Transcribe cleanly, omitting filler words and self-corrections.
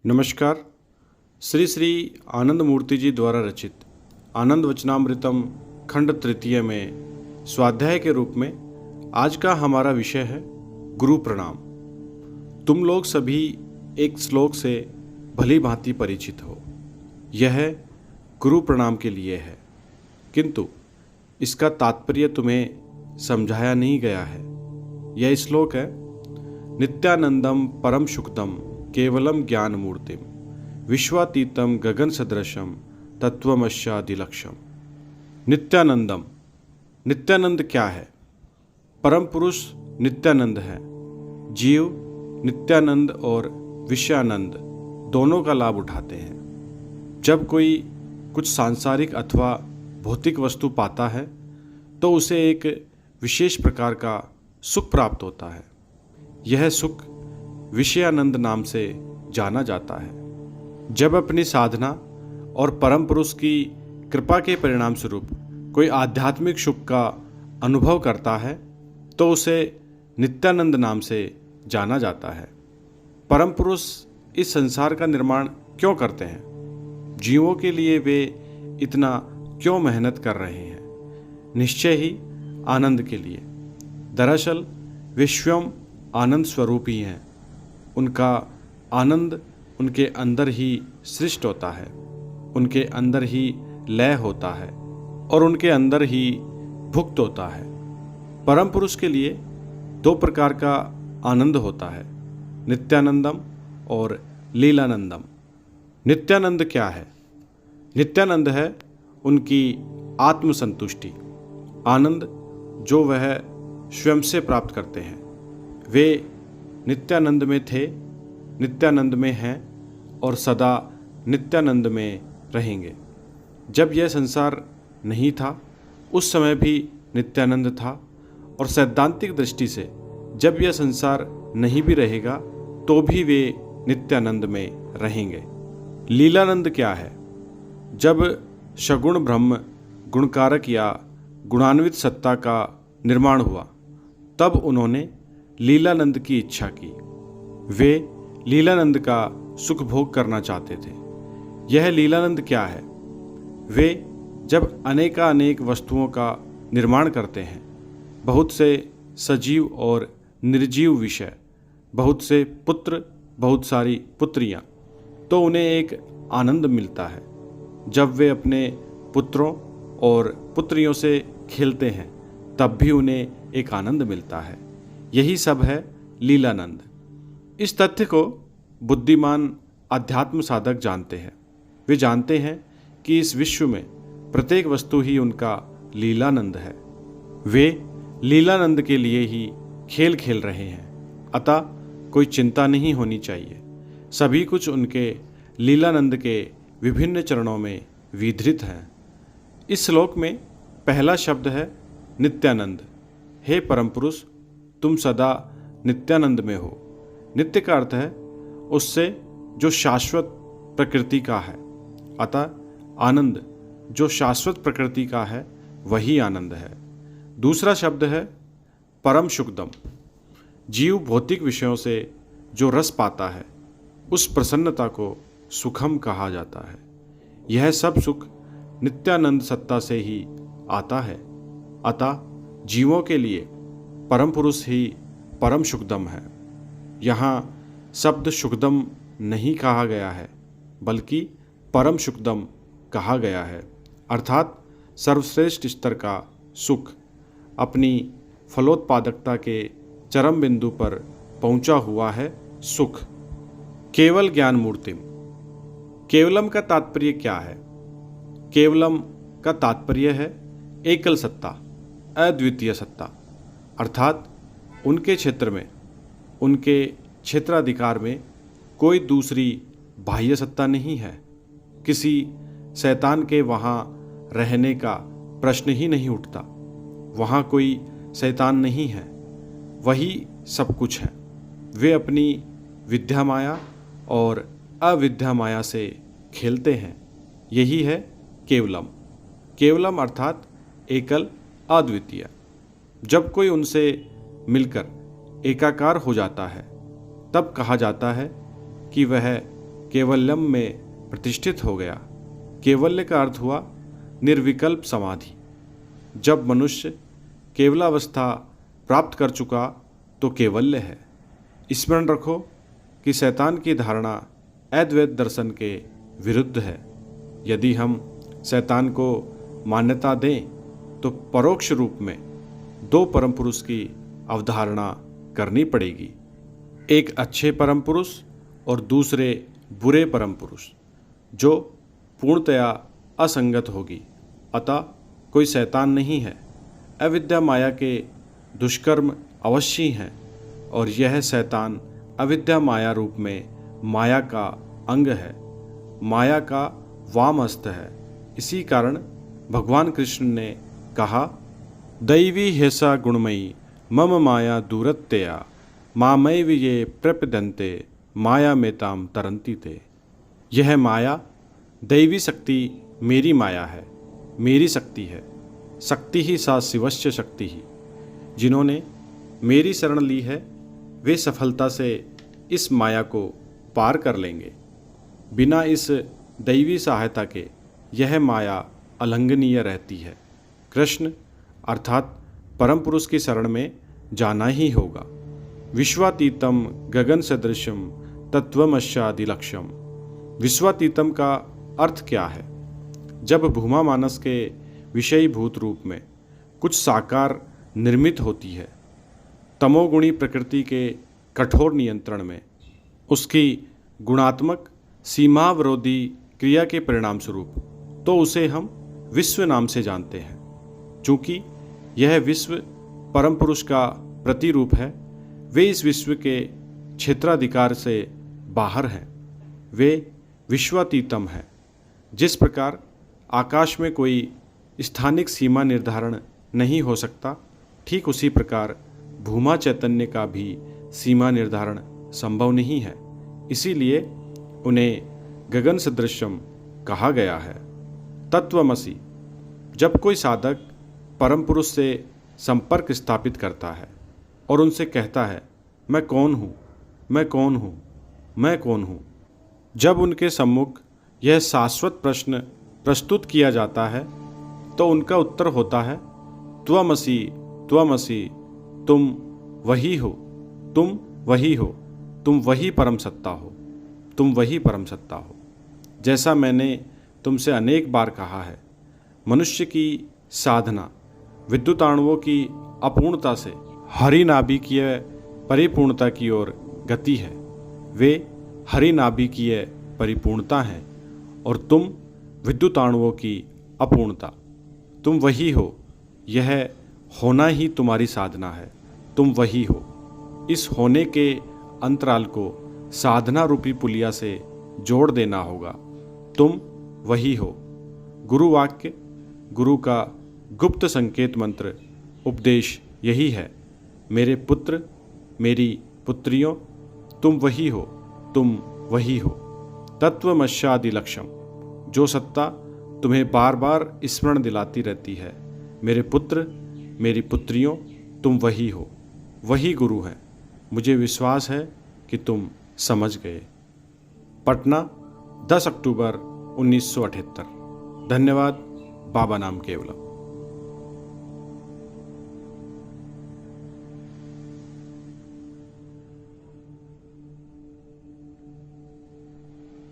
नमस्कार। श्री श्री आनंद मूर्ति जी द्वारा रचित आनंद वचनामृतम खंड तृतीय में स्वाध्याय के रूप में आज का हमारा विषय है गुरु प्रणाम। तुम लोग सभी एक श्लोक से भली भांति परिचित हो। यह गुरु प्रणाम के लिए है, किंतु इसका तात्पर्य तुम्हें समझाया नहीं गया है। यह श्लोक है, नित्यानंदम परम सुखदम केवलम ज्ञान मूर्तिम विश्वातीतम गगन सदृशम तत्वमस्यादिलक्ष्यम। नित्यानंदम, नित्यानंद क्या है? परम पुरुष नित्यानंद है। जीव नित्यानंद और विषयानंद दोनों का लाभ उठाते हैं। जब कोई कुछ सांसारिक अथवा भौतिक वस्तु पाता है तो उसे एक विशेष प्रकार का सुख प्राप्त होता है। यह सुख विषयानंद नाम से जाना जाता है। जब अपनी साधना और परम पुरुष की कृपा के परिणाम स्वरूप कोई आध्यात्मिक सुख का अनुभव करता है तो उसे नित्यानंद नाम से जाना जाता है। परम पुरुष इस संसार का निर्माण क्यों करते हैं? जीवों के लिए वे इतना क्यों मेहनत कर रहे हैं? निश्चय ही आनंद के लिए। दरअसल वे स्वयं आनंद स्वरूप ही हैं। उनका आनंद उनके अंदर ही सृष्ट होता है, उनके अंदर ही लय होता है और उनके अंदर ही भुक्त होता है। परम पुरुष के लिए दो प्रकार का आनंद होता है, नित्यानंदम और लीलानंदम। नित्यानंद क्या है? नित्यानंद है उनकी आत्मसंतुष्टि, आनंद जो वह स्वयं से प्राप्त करते हैं। वे नित्यानंद में थे, नित्यानंद में हैं और सदा नित्यानंद में रहेंगे। जब यह संसार नहीं था उस समय भी नित्यानंद था, और सैद्धांतिक दृष्टि से जब यह संसार नहीं भी रहेगा तो भी वे नित्यानंद में रहेंगे। लीलानंद क्या है? जब सगुण ब्रह्म गुणकारक या गुणान्वित सत्ता का निर्माण हुआ तब उन्होंने लीलानंद की इच्छा की। वे लीलानंद का सुख भोग करना चाहते थे। यह लीलानंद क्या है? वे जब अनेक वस्तुओं का निर्माण करते हैं, बहुत से सजीव और निर्जीव विषय, बहुत से पुत्र, बहुत सारी पुत्रियां, तो उन्हें एक आनंद मिलता है। जब वे अपने पुत्रों और पुत्रियों से खेलते हैं तब भी उन्हें एक आनंद मिलता है। यही सब है लीलानंद। इस तथ्य को बुद्धिमान अध्यात्म साधक जानते हैं। वे जानते हैं कि इस विश्व में प्रत्येक वस्तु ही उनका लीलानंद है। वे लीलानंद के लिए ही खेल खेल रहे हैं, अतः कोई चिंता नहीं होनी चाहिए। सभी कुछ उनके लीलानंद के विभिन्न चरणों में विधृत है। इस श्लोक में पहला शब्द है नित्यानंद। हे परम पुरुष, तुम सदा नित्यानंद में हो। नित्य का अर्थ है उससे जो शाश्वत प्रकृति का है, अतः आनंद जो शाश्वत प्रकृति का है वही आनंद है। दूसरा शब्द है परम सुखदम। जीव भौतिक विषयों से जो रस पाता है उस प्रसन्नता को सुखम कहा जाता है। यह सब सुख नित्यानंद सत्ता से ही आता है, अतः जीवों के लिए परम पुरुष ही परम सुखदम है। यहाँ शब्द सुखदम नहीं कहा गया है, बल्कि परम सुखदम कहा गया है, अर्थात सर्वश्रेष्ठ स्तर का सुख, अपनी फलोत्पादकता के चरम बिंदु पर पहुंचा हुआ है सुख। केवल ज्ञान मूर्तिम। केवलम का तात्पर्य क्या है? केवलम का तात्पर्य है एकल सत्ता, अद्वितीय सत्ता, अर्थात उनके क्षेत्र में, उनके क्षेत्राधिकार में कोई दूसरी बाह्य सत्ता नहीं है। किसी शैतान के वहाँ रहने का प्रश्न ही नहीं उठता। वहाँ कोई शैतान नहीं है, वही सब कुछ है। वे अपनी विद्या माया और अविद्या माया से खेलते हैं। यही है केवलम। केवलम अर्थात एकल, अद्वितीय। जब कोई उनसे मिलकर एकाकार हो जाता है तब कहा जाता है कि वह केवल्यम में प्रतिष्ठित हो गया। केवल्य का अर्थ हुआ निर्विकल्प समाधि। जब मनुष्य केवलावस्था प्राप्त कर चुका तो केवल्य है। स्मरण रखो कि शैतान की धारणा अद्वैत दर्शन के विरुद्ध है। यदि हम शैतान को मान्यता दें तो परोक्ष रूप में दो परम पुरुष की अवधारणा करनी पड़ेगी, एक अच्छे परम पुरुष और दूसरे बुरे परम पुरुष, जो पूर्णतया असंगत होगी। अतः कोई शैतान नहीं है। अविद्या माया के दुष्कर्म अवश्य हैं और यह शैतान अविद्या माया रूप में माया का अंग है, माया का वाम हस्त है। इसी कारण भगवान कृष्ण ने कहा, दैवी हेसा गुणमयी मम माया दूरत्या मामैव ये प्रपद्यन्ते माया मेताम तरन्ति ते। यह माया दैवी शक्ति मेरी माया है, मेरी शक्ति है। शक्ति ही सा शिवस्य शक्ति ही। जिन्होंने मेरी शरण ली है वे सफलता से इस माया को पार कर लेंगे। बिना इस दैवी सहायता के यह माया अलंघनीय रहती है। कृष्ण अर्थात परम पुरुष की शरण में जाना ही होगा। विश्वातीतम गगन सदृशम तत्वमस्यादिलक्ष्यम। विश्वातीतम का अर्थ क्या है? जब भूमा मानस के विषयीभूत रूप में कुछ साकार निर्मित होती है, तमोगुणी प्रकृति के कठोर नियंत्रण में, उसकी गुणात्मक सीमावरोधी क्रिया के परिणाम स्वरूप, तो उसे हम विश्व नाम से जानते हैं। चूँकि यह विश्व परम पुरुष का प्रतिरूप है, वे इस विश्व के क्षेत्राधिकार से बाहर हैं। वे विश्वातीतम हैं। जिस प्रकार आकाश में कोई स्थानिक सीमा निर्धारण नहीं हो सकता, ठीक उसी प्रकार भूमा चैतन्य का भी सीमा निर्धारण संभव नहीं है। इसीलिए उन्हें गगन सदृशम कहा गया है। तत्वमसि। जब कोई साधक परम पुरुष से संपर्क स्थापित करता है और उनसे कहता है, मैं कौन हूँ, मैं कौन हूँ, मैं कौन हूँ, जब उनके सम्मुख यह शाश्वत प्रश्न प्रस्तुत किया जाता है तो उनका उत्तर होता है, त्वमसि त्वमसि, तुम वही हो, तुम वही हो, तुम वही परम सत्ता हो, तुम वही परम सत्ता हो। जैसा मैंने तुमसे अनेक बार कहा है, मनुष्य की साधना विद्युताणुओं की अपूर्णता से हरिनाभिकीय परिपूर्णता की ओर गति है। वे हरिनाभिकीय परिपूर्णता हैं और तुम विद्युताणुओं की अपूर्णता। तुम वही हो, यह होना ही तुम्हारी साधना है। तुम वही हो। इस होने के अंतराल को साधना रूपी पुलिया से जोड़ देना होगा। तुम वही हो। गुरु वाक्य, गुरु का गुप्त संकेत मंत्र उपदेश यही है, मेरे पुत्र मेरी पुत्रियों, तुम वही हो, तुम वही हो। तत्वमस्यादिलक्ष्यम। जो सत्ता तुम्हें बार बार स्मरण दिलाती रहती है, मेरे पुत्र मेरी पुत्रियों, तुम वही हो, वही गुरु है। मुझे विश्वास है कि तुम समझ गए। पटना 10 अक्टूबर 1978। धन्यवाद। बाबा नाम केवलम।